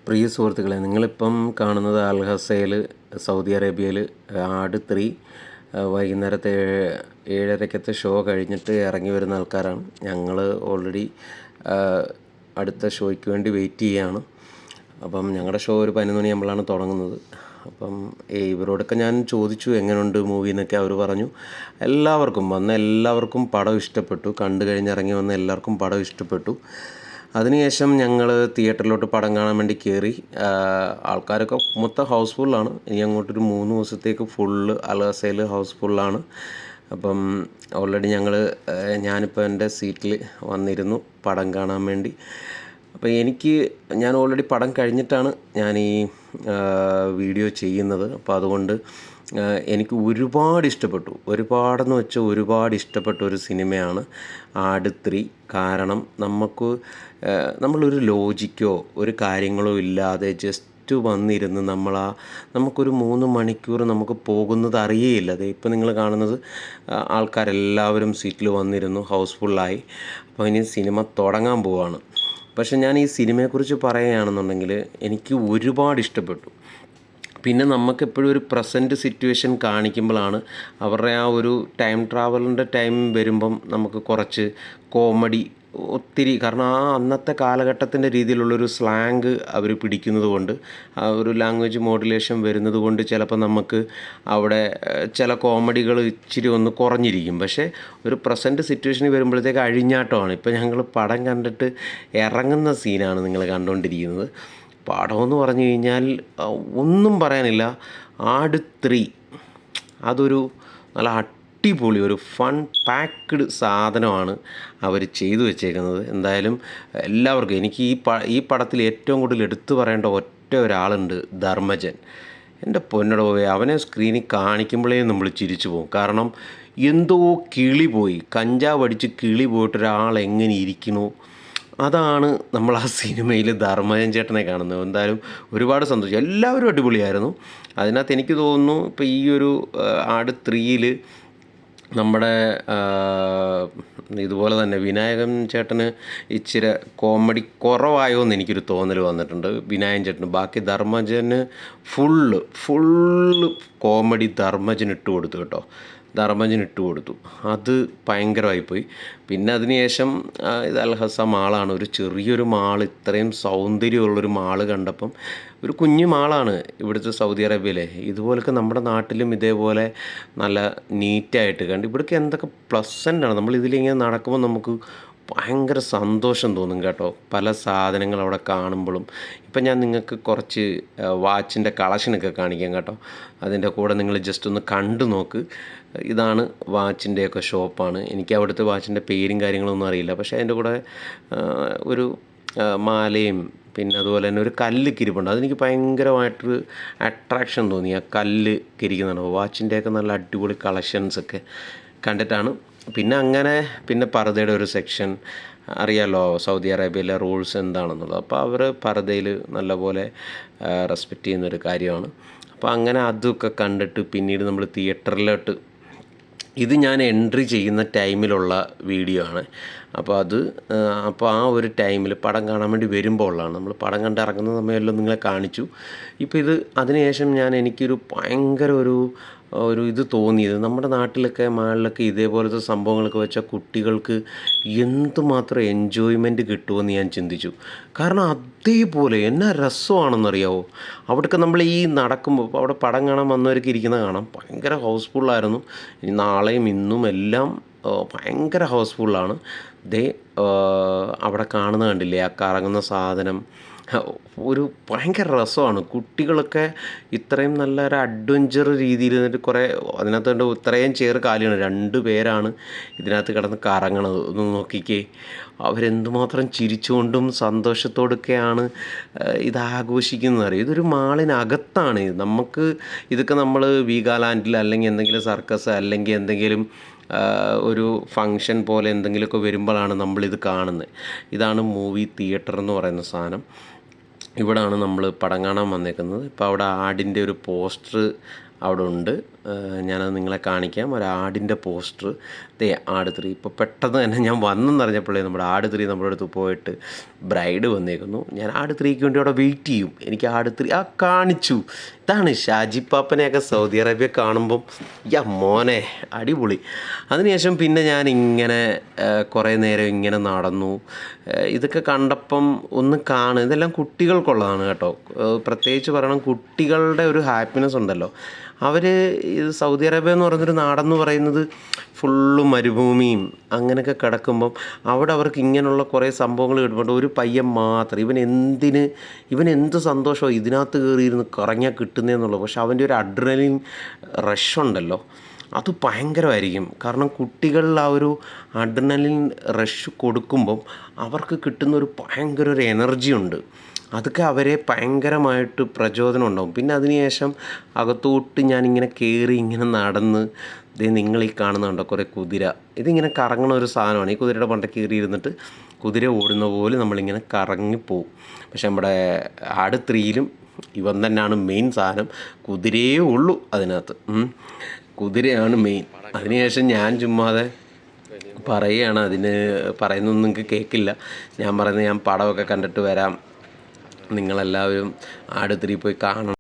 പ്രിയ സുഹൃത്തുക്കളെ, നിങ്ങളിപ്പം കാണുന്നത് അൽ ഹസയിൽ സൗദി അറേബ്യയിൽ ആട് 3 വൈകുന്നേരത്തെ 7:30-ത്തെ ഷോ കഴിഞ്ഞിട്ട് ഇറങ്ങി വരുന്ന ആൾക്കാരാണ്. ഞങ്ങൾ ഓൾറെഡി അടുത്ത ഷോയ്ക്ക് വേണ്ടി വെയിറ്റ് ചെയ്യുകയാണ്. അപ്പം ഞങ്ങളുടെ ഷോ ഒരു 11 മണിയാകുമ്പോഴാണ് തുടങ്ങുന്നത്. അപ്പം ഇവരോടൊക്കെ ഞാൻ ചോദിച്ചു എങ്ങനെയുണ്ട് മൂവി എന്നൊക്കെ. അവർ പറഞ്ഞു എല്ലാവർക്കും പടം ഇഷ്ടപ്പെട്ടു. കണ്ടു കഴിഞ്ഞ് ഇറങ്ങി വന്ന എല്ലാവർക്കും പടം ഇഷ്ടപ്പെട്ടു. അതിനുശേഷം ഞങ്ങൾ തിയേറ്ററിലോട്ട് പടം കാണാൻ വേണ്ടി കയറി. ആൾക്കാരൊക്കെ മൊത്തം ഹൗസ്ഫുള്ളാണ്. ഇനി അങ്ങോട്ടൊരു 3 ദിവസത്തേക്ക് ഫുള്ള് അൽ ഹസയിൽ ഹൗസ്ഫുള്ളാണ്. അപ്പം ഓൾറെഡി ഞാനിപ്പോൾ എൻ്റെ സീറ്റിൽ വന്നിരുന്നു പടം കാണാൻ വേണ്ടി. അപ്പോൾ ഞാൻ ഓൾറെഡി പടം കഴിഞ്ഞിട്ടാണ് ഞാൻ ഈ വീഡിയോ ചെയ്യുന്നത്. അപ്പോൾ അതുകൊണ്ട് എനിക്ക് ഒരുപാട് ഇഷ്ടപ്പെട്ട ഒരു സിനിമയാണ് ആട് 3. കാരണം നമ്മളൊരു ലോജിക്കോ ഒരു കാര്യങ്ങളോ ഇല്ലാതെ ജസ്റ്റ് വന്നിരുന്ന് നമുക്കൊരു 3 മണിക്കൂർ നമുക്ക് പോകുന്നത് അറിയേയില്ല. അതെ, ഇപ്പോൾ നിങ്ങൾ കാണുന്നത് ആൾക്കാരെല്ലാവരും സീറ്റിൽ വന്നിരുന്നു, ഹൗസ്ഫുള്ളായി. അപ്പോൾ ഇനി സിനിമ തുടങ്ങാൻ പോവുകയാണ്. പക്ഷെ ഞാൻ ഈ സിനിമയെക്കുറിച്ച് പറയുകയാണെന്നുണ്ടെങ്കിൽ എനിക്ക് ഒരുപാട് ഇഷ്ടപ്പെട്ടു. പിന്നെ നമുക്കെപ്പോഴും ഒരു പ്രസൻറ്റ് സിറ്റുവേഷൻ കാണിക്കുമ്പോഴാണ് അവരുടെ ആ ഒരു ടൈം ട്രാവലിൻ്റെ ടൈം വരുമ്പം നമുക്ക് കുറച്ച് കോമഡി ഒത്തിരി, കാരണം അന്നത്തെ കാലഘട്ടത്തിൻ്റെ രീതിയിലുള്ളൊരു സ്ലാങ് അവർ പിടിക്കുന്നത് കൊണ്ട്, ആ ഒരു ലാംഗ്വേജ് മോഡുലേഷൻ വരുന്നത് കൊണ്ട് ചിലപ്പോൾ നമുക്ക് അവിടെ ചില കോമഡികൾ ഇച്ചിരി ഒന്ന് കുറഞ്ഞിരിക്കും. പക്ഷേ ഒരു പ്രസൻറ്റ് സിറ്റുവേഷനിൽ വരുമ്പോഴത്തേക്ക് അഴിഞ്ഞാട്ടമാണ്. ഇപ്പോൾ ഞങ്ങൾ പടം കണ്ടിട്ട് ഇറങ്ങുന്ന സീനാണ് നിങ്ങൾ കണ്ടുകൊണ്ടിരിക്കുന്നത്. പടമെന്ന് പറഞ്ഞു കഴിഞ്ഞാൽ ഒന്നും പറയാനില്ല. ആട് 3 അതൊരു നല്ല അടിപൊളി ഒരു ഫൺ പാക്ക്ഡ് സാധനമാണ് അവർ ചെയ്തു വെച്ചേക്കുന്നത്. എന്തായാലും എല്ലാവർക്കും, എനിക്ക് ഈ പടത്തിൽ ഏറ്റവും കൂടുതൽ എടുത്തു പറയേണ്ട ഒറ്റ ഒരാളുണ്ട്, ധർമ്മജൻ. എൻ്റെ പൊന്നടോ, അവനെ സ്ക്രീനിൽ കാണിക്കുമ്പോഴേ നമ്മൾ ചിരിച്ചു പോകും. കാരണം എന്തോ കഞ്ചാവ് അടിച്ച് കിളി പോയിട്ടൊരാൾ എങ്ങനെ ഇരിക്കണോ, അതാണ് നമ്മൾ ആ സിനിമയിൽ ധർമ്മജൻ ചേട്ടനെ കാണുന്നത്. എന്തായാലും ഒരുപാട് സന്തോഷം. എല്ലാവരും അടിപൊളിയായിരുന്നു. അതിനകത്ത് എനിക്ക് തോന്നുന്നു ഇപ്പോൾ ഈ ഒരു ആട് 3-ൽ നമ്മുടെ ഇതുപോലെ തന്നെ വിനായകൻ ചേട്ടന് ഇച്ചിരി കോമഡി കുറവായോ എന്ന് എനിക്കൊരു തോന്നൽ വന്നിട്ടുണ്ട്, വിനായകൻ ചേട്ടന്. ബാക്കി ധർമ്മജന് ഫുള്ള് കോമഡി ധർമ്മജൻ ഇട്ട് കൊടുത്തു കേട്ടോ. അത് ഭയങ്കരമായിപ്പോയി. പിന്നെ അതിനുശേഷം ഇത് അൽ ഹസ മാളാണ്, ഒരു ചെറിയൊരു മാൾ. ഇത്രയും സൗന്ദര്യമുള്ളൊരു മാൾ കണ്ടപ്പം, ഒരു കുഞ്ഞു മാളാണ് ഇവിടുത്തെ സൗദി അറേബ്യയിലെ. ഇതുപോലൊക്കെ നമ്മുടെ നാട്ടിലും ഇതേപോലെ നല്ല നീറ്റായിട്ട് കണ്ട്, ഇവിടേക്ക് എന്തൊക്കെ പ്ലസൻ്റാണ്. നമ്മളിതിലിങ്ങനെ നടക്കുമ്പോൾ നമുക്ക് ഭയങ്കര സന്തോഷം തോന്നും കേട്ടോ, പല സാധനങ്ങൾ അവിടെ കാണുമ്പോഴും. ഇപ്പം ഞാൻ നിങ്ങൾക്ക് കുറച്ച് വാച്ചിൻ്റെ കളക്ഷനൊക്കെ കാണിക്കാം കേട്ടോ. അതിൻ്റെ കൂടെ നിങ്ങൾ ജസ്റ്റ് ഒന്ന് കണ്ടു നോക്ക്. ഇതാണ് വാച്ചിൻ്റെയൊക്കെ ഷോപ്പാണ്. എനിക്ക് അവിടുത്തെ വാച്ചിൻ്റെ പേരും കാര്യങ്ങളൊന്നും അറിയില്ല. പക്ഷേ അതിൻ്റെ കൂടെ ഒരു മാലയും പിന്നെ അതുപോലെ തന്നെ ഒരു കല്ല് കിരിപ്പുണ്ട്. അതെനിക്ക് ഭയങ്കരമായിട്ടൊരു അട്രാക്ഷൻ തോന്നി, ആ കല്ല് കിരിക്കുന്നതാണ്. വാച്ചിൻ്റെയൊക്കെ നല്ല അടിപൊളി കളക്ഷൻസൊക്കെ കണ്ടിട്ടാണ്. പിന്നെ പർദ്ദയുടെ ഒരു സെക്ഷൻ, അറിയാമല്ലോ സൗദി അറേബ്യയിലെ റൂൾസ് എന്താണെന്നുള്ളത്. അപ്പോൾ അവർ പർദ്ദയിൽ നല്ലപോലെ റെസ്പെക്റ്റ് ചെയ്യുന്നൊരു കാര്യമാണ്. അപ്പോൾ അങ്ങനെ അതൊക്കെ കണ്ടിട്ട് പിന്നീട് നമ്മൾ തിയേറ്ററിലോട്ട്, ഇത് ഞാൻ എൻട്രി ചെയ്യുന്ന ടൈമിലുള്ള വീഡിയോ ആണ്. അപ്പോൾ ആ ഒരു ടൈമിൽ പടം കാണാൻ വേണ്ടി വരുമ്പോൾ ഉള്ളതാണ്. നമ്മൾ പടം കണ്ട് ഇറങ്ങുന്ന സമയമെല്ലാം നിങ്ങളെ കാണിച്ചു. ഇപ്പോൾ അതിനുശേഷം എനിക്കൊരു ഭയങ്കര ഒരു ഇത് തോന്നിയത്, നമ്മുടെ നാട്ടിലൊക്കെ മാളിലൊക്കെ ഇതേപോലത്തെ സംഭവങ്ങളൊക്കെ വെച്ചാൽ കുട്ടികൾക്ക് എന്തുമാത്രം എൻജോയ്മെൻറ്റ് കിട്ടുമെന്ന് ഞാൻ ചിന്തിച്ചു. കാരണം അതേപോലെ എന്നാ രസമാണെന്നറിയാമോ. അവിടെയൊക്കെ നമ്മൾ ഈ നടക്കുമ്പോൾ, അവിടെ പടം കാണാൻ വന്നവർക്ക് ഇരിക്കുന്ന കാണാം, ഭയങ്കര ഹൗസ്ഫുള്ളായിരുന്നു. നാളെയും ഇന്നും എല്ലാം ഭയങ്കര ഹൗസ്ഫുള്ളാണ്. അവിടെ കാണുന്ന കണ്ടില്ലേ, ആ കറങ്ങുന്ന സാധനം, ഒരു ഭയങ്കര രസമാണ്. കുട്ടികളൊക്കെ ഇത്രയും നല്ലൊരു അഡ്വഞ്ചർ രീതിയിൽ നിന്നിട്ട് അതിനകത്ത് ഇത്രയും കാലിയാണ്, 2 പേരാണ് ഇതിനകത്ത് കിടന്ന് കറങ്ങണത്. ഒന്ന് നോക്കിക്കേ, അവരെന്തുമാത്രം ചിരിച്ചുകൊണ്ടും സന്തോഷത്തോടൊക്കെയാണ് ഇത് ആഘോഷിക്കുന്നത് അറിയാം. ഇതൊരു മാളിനകത്താണ്. ഇതൊക്കെ നമ്മൾ വീഗാലാൻഡിൽ അല്ലെങ്കിൽ എന്തെങ്കിലും സർക്കസ് അല്ലെങ്കിൽ എന്തെങ്കിലും ഒരു ഫങ്ഷൻ പോലെ എന്തെങ്കിലുമൊക്കെ വരുമ്പോഴാണ് നമ്മളിത് കാണുന്നത്. ഇതാണ് മൂവി തിയേറ്റർ എന്ന് പറയുന്ന സാധനം. ഇവിടാണ് നമ്മൾ പടം കാണാൻ വന്നേക്കുന്നത്. ഇപ്പോൾ അവിടെ ആടിൻ്റെ ഒരു പോസ്റ്റർ അവിടെ ഉണ്ട്. ഞാനത് നിങ്ങളെ കാണിക്കാം. ഒരാടിൻ്റെ പോസ്റ്റർ. ദേ ആട് 3. ഇപ്പോൾ പെട്ടെന്ന് തന്നെ ഞാൻ വന്നെന്നറിഞ്ഞപ്പോഴേ നമ്മുടെ ആട് 3 നമ്മുടെ അടുത്ത് പോയിട്ട് ബ്രൈഡ് വന്നേക്കുന്നു. ഞാൻ ആട് 3ക്ക് വേണ്ടി അവിടെ വെയിറ്റ് ചെയ്യും. എനിക്ക് ആട് 3 കാണിച്ചു. ഇതാണ് ഷാജിപ്പാപ്പനെയൊക്കെ സൗദി അറേബ്യ കാണുമ്പം മോനെ അടിപൊളി. അതിനുശേഷം പിന്നെ ഞാനിങ്ങനെ കുറേ നേരം ഇങ്ങനെ നടന്നു. ഇതൊക്കെ കണ്ടപ്പം ഒന്ന് ഇതെല്ലാം കുട്ടികൾക്കുള്ളതാണ് കേട്ടോ. പ്രത്യേകിച്ച് പറയണം, കുട്ടികളുടെ ഒരു ഹാപ്പിനെസ് ഉണ്ടല്ലോ. അവർ ഇത് സൗദി അറേബ്യ എന്ന് പറയുന്നൊരു നാടെന്ന് പറയുന്നത് ഫുള്ള് മരുഭൂമിയും അങ്ങനെയൊക്കെ കിടക്കുമ്പം അവിടെ അവർക്ക് ഇങ്ങനെയുള്ള കുറേ സംഭവങ്ങൾ കിട്ടുമ്പോൾ ഒരു പയ്യൻ മാത്രം ഇവൻ എന്ത് സന്തോഷമോ ഇതിനകത്ത് കയറിയിരുന്ന് കറങ്ങിയാൽ കിട്ടുന്നതെന്നുള്ളൂ. പക്ഷെ അവൻ്റെ ഒരു അഡ്രിനലിൻ റഷ് ഉണ്ടല്ലോ, അത് ഭയങ്കരമായിരിക്കും. കാരണം കുട്ടികളിൽ ആ ഒരു അഡ്രിനലിൻ റഷ് കൊടുക്കുമ്പം അവർക്ക് കിട്ടുന്നൊരു ഭയങ്കര ഒരു എനർജി ഉണ്ട്. അതൊക്കെ അവരെ ഭയങ്കരമായിട്ട് പ്രചോദനം ഉണ്ടാവും. പിന്നെ അതിനുശേഷം അകത്തോട്ട് ഞാനിങ്ങനെ കയറി ഇങ്ങനെ നടന്ന് നിങ്ങൾ കാണുന്നുണ്ടോ കുറേ കുതിര. ഇതിങ്ങനെ കറങ്ങണ ഒരു സാധനമാണ്. ഈ കുതിരയുടെ മണ്ടയ്ക്ക് കയറി ഇരുന്നിട്ട് കുതിര ഓടുന്ന പോലെ നമ്മളിങ്ങനെ കറങ്ങിപ്പോവും. പക്ഷെ നമ്മുടെ ആട് 3യിലും ഇവൻ തന്നെയാണ് മെയിൻ സാധനം. കുതിരയേ ഉള്ളൂ അതിനകത്ത്. കുതിരയാണ് മെയിൻ. അതിനുശേഷം ഞാൻ ചുമ്മാതെ പറയുകയാണ്. പറയുന്നൊന്നും നിങ്ങൾക്ക് കേൾക്കില്ല. ഞാൻ പറയുന്നത് ഞാൻ പടമൊക്കെ കണ്ടിട്ട് വരാം, നിങ്ങളെല്ലാവരും ആട് 3 പോയി കാണണം.